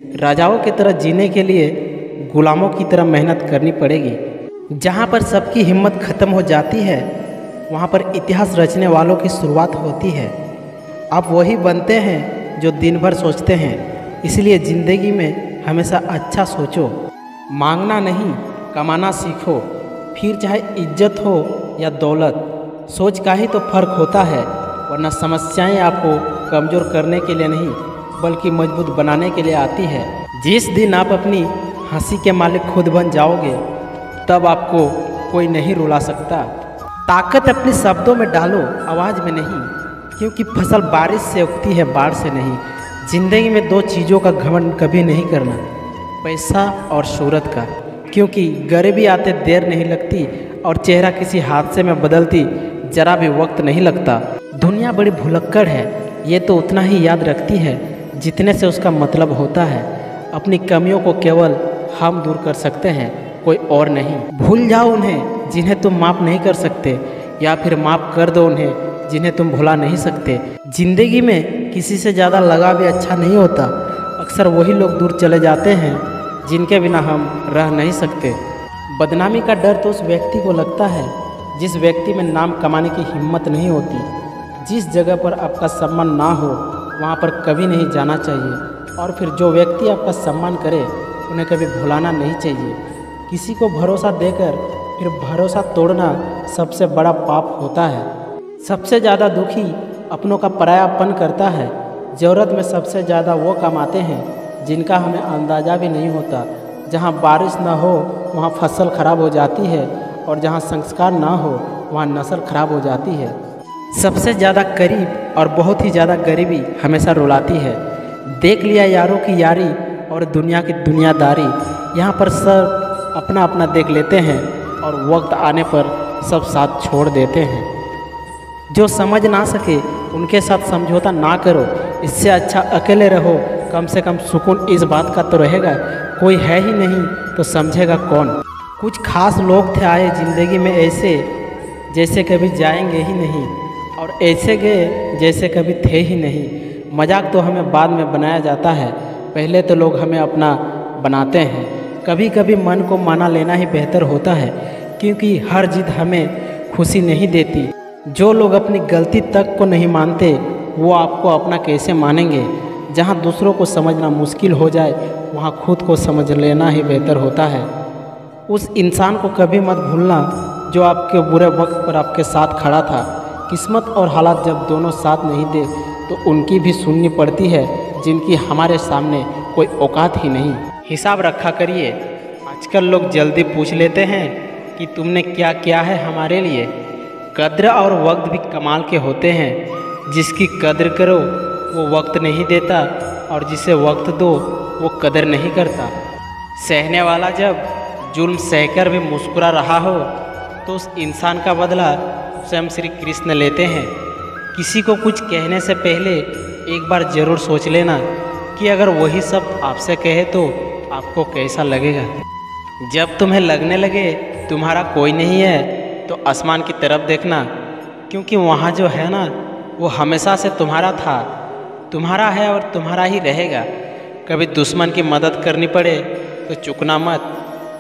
राजाओं की तरह जीने के लिए गुलामों की तरह मेहनत करनी पड़ेगी। जहाँ पर सबकी हिम्मत खत्म हो जाती है वहाँ पर इतिहास रचने वालों की शुरुआत होती है। आप वही बनते हैं जो दिन भर सोचते हैं। इसलिए ज़िंदगी में हमेशा अच्छा सोचो, मांगना नहीं कमाना सीखो, फिर चाहे इज्जत हो या दौलत। सोच का ही तो फर्क होता है, वरना समस्याएं आपको कमज़ोर करने के लिए नहीं बल्कि मजबूत बनाने के लिए आती है। जिस दिन आप अपनी हंसी के मालिक खुद बन जाओगे तब आपको कोई नहीं रुला सकता। ताकत अपने शब्दों में डालो, आवाज़ में नहीं, क्योंकि फसल बारिश से उगती है, बाढ़ से नहीं। ज़िंदगी में दो चीज़ों का घमंड कभी नहीं करना, पैसा और शोहरत का, क्योंकि गरीबी आते देर नहीं लगती और चेहरा किसी हादसे में बदलती जरा भी वक्त नहीं लगता। दुनिया बड़ी भुलक्कड़ है, ये तो उतना ही याद रखती है जितने से उसका मतलब होता है। अपनी कमियों को केवल हम दूर कर सकते हैं, कोई और नहीं। भूल जाओ उन्हें जिन्हें तुम माफ़ नहीं कर सकते, या फिर माफ़ कर दो उन्हें जिन्हें तुम भुला नहीं सकते। ज़िंदगी में किसी से ज़्यादा लगाव भी अच्छा नहीं होता। अक्सर वही लोग दूर चले जाते हैं जिनके बिना हम रह नहीं सकते। बदनामी का डर तो उस व्यक्ति को लगता है जिस व्यक्ति में नाम कमाने की हिम्मत नहीं होती। जिस जगह पर आपका सम्मान ना हो वहाँ पर कभी नहीं जाना चाहिए, और फिर जो व्यक्ति आपका सम्मान करे उन्हें कभी भुलाना नहीं चाहिए। किसी को भरोसा देकर फिर भरोसा तोड़ना सबसे बड़ा पाप होता है। सबसे ज़्यादा दुखी अपनों का परायापन करता है। ज़रूरत में सबसे ज़्यादा वो कमाते हैं जिनका हमें अंदाज़ा भी नहीं होता। जहाँ बारिश ना हो वहाँ फसल खराब हो जाती है, और जहाँ संस्कार ना हो वहाँ नस्ल खराब हो जाती है। सबसे ज़्यादा करीब और बहुत ही ज़्यादा गरीबी हमेशा रुलाती है। देख लिया यारों की यारी और दुनिया की दुनियादारी। यहाँ पर सब अपना अपना देख लेते हैं और वक्त आने पर सब साथ छोड़ देते हैं। जो समझ ना सके उनके साथ समझौता ना करो, इससे अच्छा अकेले रहो। कम से कम सुकून इस बात का तो रहेगा, कोई है ही नहीं तो समझेगा कौन। कुछ खास लोग थे आए ज़िंदगी में ऐसे जैसे कभी जाएंगे ही नहीं, और ऐसे गए जैसे कभी थे ही नहीं। मजाक तो हमें बाद में बनाया जाता है, पहले तो लोग हमें अपना बनाते हैं। कभी कभी मन को माना लेना ही बेहतर होता है, क्योंकि हर जिद हमें खुशी नहीं देती। जो लोग अपनी गलती तक को नहीं मानते वो आपको अपना कैसे मानेंगे। जहाँ दूसरों को समझना मुश्किल हो जाए वहाँ खुद को समझ लेना ही बेहतर होता है। उस इंसान को कभी मत भूलना जो आपके बुरे वक्त पर आपके साथ खड़ा था। किस्मत और हालात जब दोनों साथ नहीं दे तो उनकी भी सुननी पड़ती है जिनकी हमारे सामने कोई औकात ही नहीं। हिसाब रखा करिए। आजकल लोग जल्दी पूछ लेते हैं कि तुमने क्या किया है हमारे लिए। कद्र और वक्त भी कमाल के होते हैं। जिसकी कद्र करो वो वक्त नहीं देता, और जिसे वक्त दो वो कदर नहीं करता। सहने वाला जब जुल्म सहकर भी मुस्कुरा रहा हो तो उस इंसान का बदला स्वयं श्री कृष्ण लेते हैं। किसी को कुछ कहने से पहले एक बार ज़रूर सोच लेना कि अगर वही सब आपसे कहे तो आपको कैसा लगेगा। जब तुम्हें लगने लगे तुम्हारा कोई नहीं है तो आसमान की तरफ देखना, क्योंकि वहाँ जो है ना वो हमेशा से तुम्हारा था, तुम्हारा है और तुम्हारा ही रहेगा। कभी दुश्मन की मदद करनी पड़े तो चुकना मत।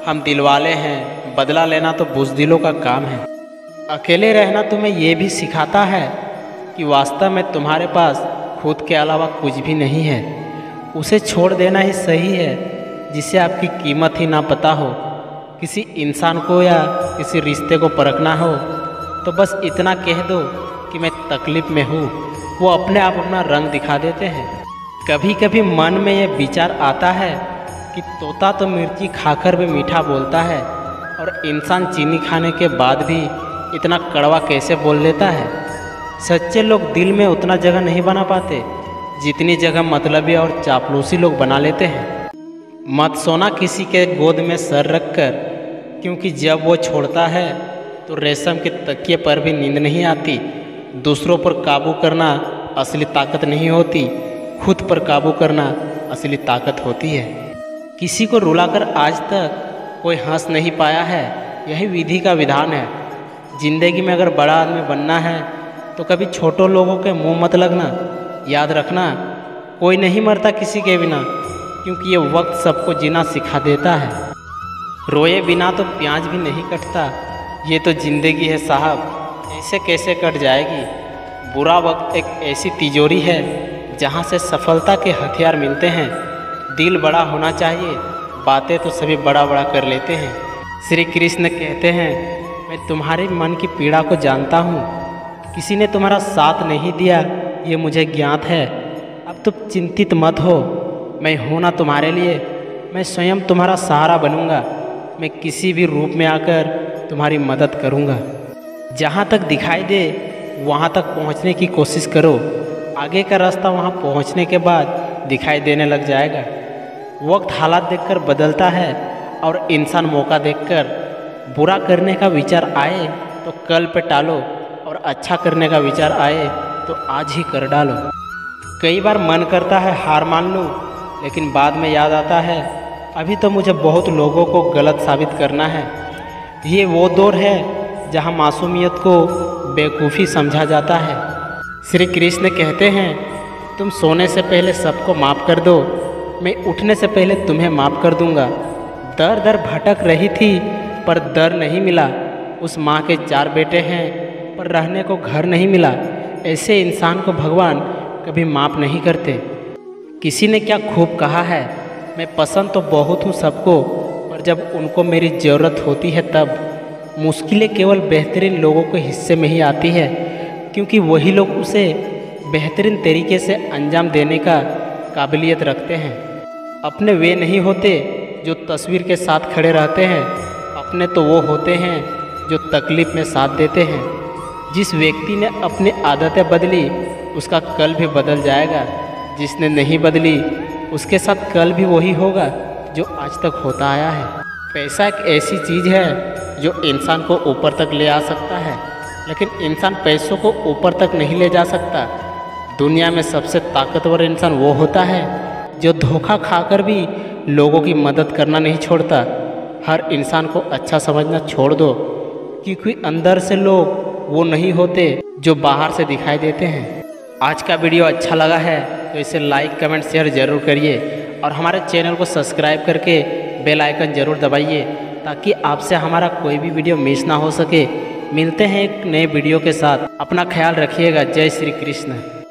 हम दिलवाले हैं, बदला लेना तो बुज़दिलों का काम है। अकेले रहना तुम्हें ये भी सिखाता है कि वास्तव में तुम्हारे पास खुद के अलावा कुछ भी नहीं है। उसे छोड़ देना ही सही है जिसे आपकी कीमत ही ना पता हो। किसी इंसान को या किसी रिश्ते को परखना हो तो बस इतना कह दो कि मैं तकलीफ़ में हूँ, वो अपने आप अपना रंग दिखा देते हैं। कभी कभी मन में ये विचार आता है कि तोता तो मिर्ची खाकर भी मीठा बोलता है, और इंसान चीनी खाने के बाद भी इतना कड़वा कैसे बोल लेता है। सच्चे लोग दिल में उतना जगह नहीं बना पाते जितनी जगह मतलबी और चापलूसी लोग बना लेते हैं। मत सोना किसी के गोद में सर रखकर, क्योंकि जब वो छोड़ता है तो रेशम के तकिए पर भी नींद नहीं आती। दूसरों पर काबू करना असली ताकत नहीं होती, खुद पर काबू करना असली ताकत होती है। किसी को रुलाकर आज तक कोई हंस नहीं पाया है, यही विधि का विधान है। ज़िंदगी में अगर बड़ा आदमी बनना है तो कभी छोटों लोगों के मुंह मत लगना। याद रखना, कोई नहीं मरता किसी के बिना, क्योंकि ये वक्त सबको जीना सिखा देता है। रोए बिना तो प्याज भी नहीं कटता, ये तो ज़िंदगी है साहब, ऐसे कैसे कट जाएगी। बुरा वक्त एक ऐसी तिजोरी है जहाँ से सफलता के हथियार मिलते हैं। दिल बड़ा होना चाहिए, बातें तो सभी बड़ा बड़ा कर लेते हैं। श्री कृष्ण कहते हैं, मैं तुम्हारे मन की पीड़ा को जानता हूँ, किसी ने तुम्हारा साथ नहीं दिया ये मुझे ज्ञात है। अब तुम चिंतित मत हो, मैं हूँ ना तुम्हारे लिए, मैं स्वयं तुम्हारा सहारा बनूंगा। मैं किसी भी रूप में आकर तुम्हारी मदद करूंगा। जहाँ तक दिखाई दे वहाँ तक पहुँचने की कोशिश करो, आगे का रास्ता वहाँ पहुँचने के बाद दिखाई देने लग जाएगा। वक्त हालात देखकर बदलता है और इंसान मौका देखकर, बुरा करने का विचार आए तो कल पे टालो और अच्छा करने का विचार आए तो आज ही कर डालो। कई बार मन करता है हार मान लूँ, लेकिन बाद में याद आता है अभी तो मुझे बहुत लोगों को गलत साबित करना है। ये वो दौर है जहाँ मासूमियत को बेवकूफ़ी समझा जाता है। श्री कृष्ण कहते हैं, तुम सोने से पहले सबको माफ़ कर दो, मैं उठने से पहले तुम्हें माफ़ कर दूंगा। दर दर भटक रही थी पर दर नहीं मिला, उस माँ के 4 बेटे हैं पर रहने को घर नहीं मिला। ऐसे इंसान को भगवान कभी माफ़ नहीं करते। किसी ने क्या खूब कहा है, मैं पसंद तो बहुत हूँ सबको, पर जब उनको मेरी ज़रूरत होती है तब। मुश्किलें केवल बेहतरीन लोगों के हिस्से में ही आती है, क्योंकि वही लोग उसे बेहतरीन तरीके से अंजाम देने का काबिलियत रखते हैं। अपने वे नहीं होते जो तस्वीर के साथ खड़े रहते हैं, अपने तो वो होते हैं जो तकलीफ़ में साथ देते हैं। जिस व्यक्ति ने अपनी आदतें बदली उसका कल भी बदल जाएगा, जिसने नहीं बदली उसके साथ कल भी वही होगा जो आज तक होता आया है। पैसा एक ऐसी चीज़ है जो इंसान को ऊपर तक ले आ सकता है, लेकिन इंसान पैसों को ऊपर तक नहीं ले जा सकता। दुनिया में सबसे ताकतवर इंसान वो होता है जो धोखा खाकर भी लोगों की मदद करना नहीं छोड़ता। हर इंसान को अच्छा समझना छोड़ दो, क्योंकि अंदर से लोग वो नहीं होते जो बाहर से दिखाई देते हैं। आज का वीडियो अच्छा लगा है तो इसे लाइक कमेंट शेयर ज़रूर करिए और हमारे चैनल को सब्सक्राइब करके बेल आइकन ज़रूर दबाइए, ताकि आपसे हमारा कोई भी वीडियो मिस ना हो सके। मिलते हैं एक नए वीडियो के साथ, अपना ख्याल रखिएगा। जय श्री कृष्ण।